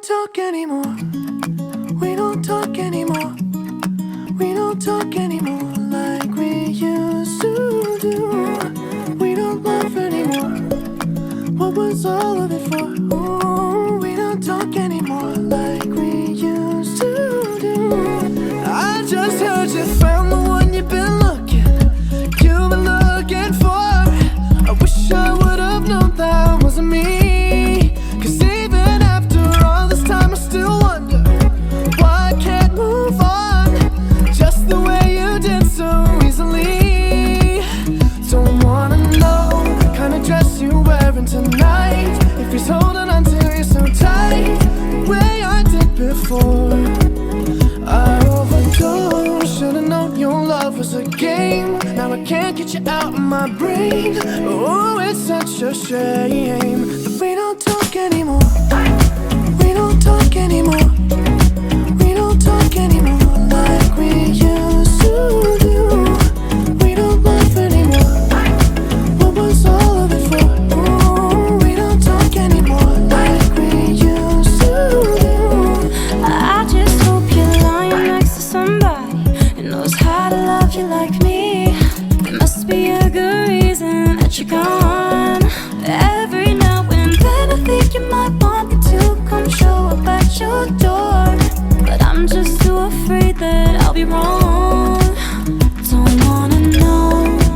don't talk anymore. We don't talk anymore. We don't talk anymore like we used to do. We don't laugh anymore. What was all of it for? Ooh, we don't talk anymore like we used to do. I just heard you found the one you've been looking for. I wish I would have known that wasn't me. 'Cause even after all this time I still wonder why I can't move on just the way you did so easily. Don't wanna know the kind of dress you're wearing tonight, if he's holding on to you so tight the way I did before. I overdosed, should've known your love was a game. Now I can't get you out of my brain. Oh, it's such a shame that we don't talk anymore. We don't talk anymore. We don't talk anymore like we used to do. We don't laugh anymore. What was all of it for? Ooh, we don't talk anymore like we used to do. I just hope you're lying next to somebody who knows how to love you like me. There must be a good reason that you're gone. Every now and then I think you might want me to come show up at your door, but I'm just too afraid that I'll be wrong. Don't wanna know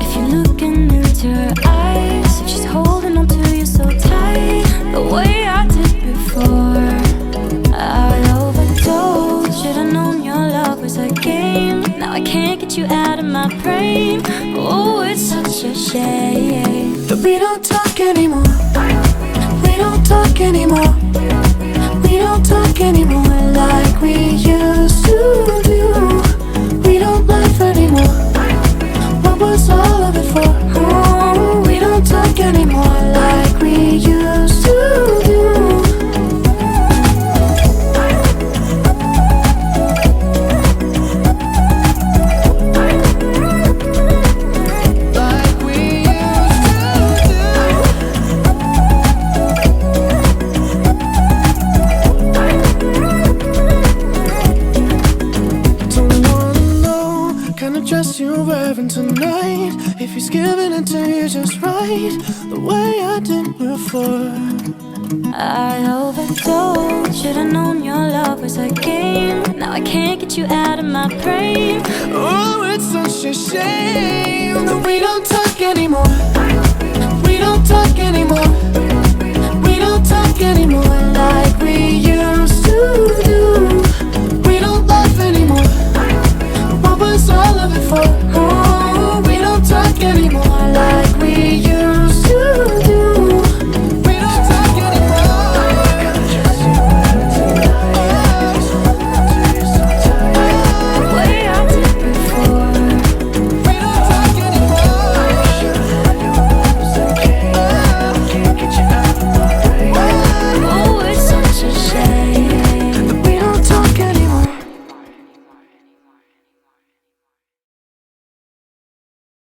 if you're looking into her eyes, if she's holding on to you so tight the way I did before. I overdosed, should've known your love was a game. Now I can't get you out of my brain. Oh, it's such a shame that we don't talk anymore. We don't talk anymore. We don't talk anymore like we used to do. We don't laugh anymore. What was all of it for? Oh, we don't talk anymore like we used to do. Dress you're wearing tonight, if he's giving it to you just right the way I did before. I overdosed, should've known your love was a game. Now I can't get you out of my brain. Oh, it's such a shame that we don't talk anymore. We don't talk anymore. We don't talk anymore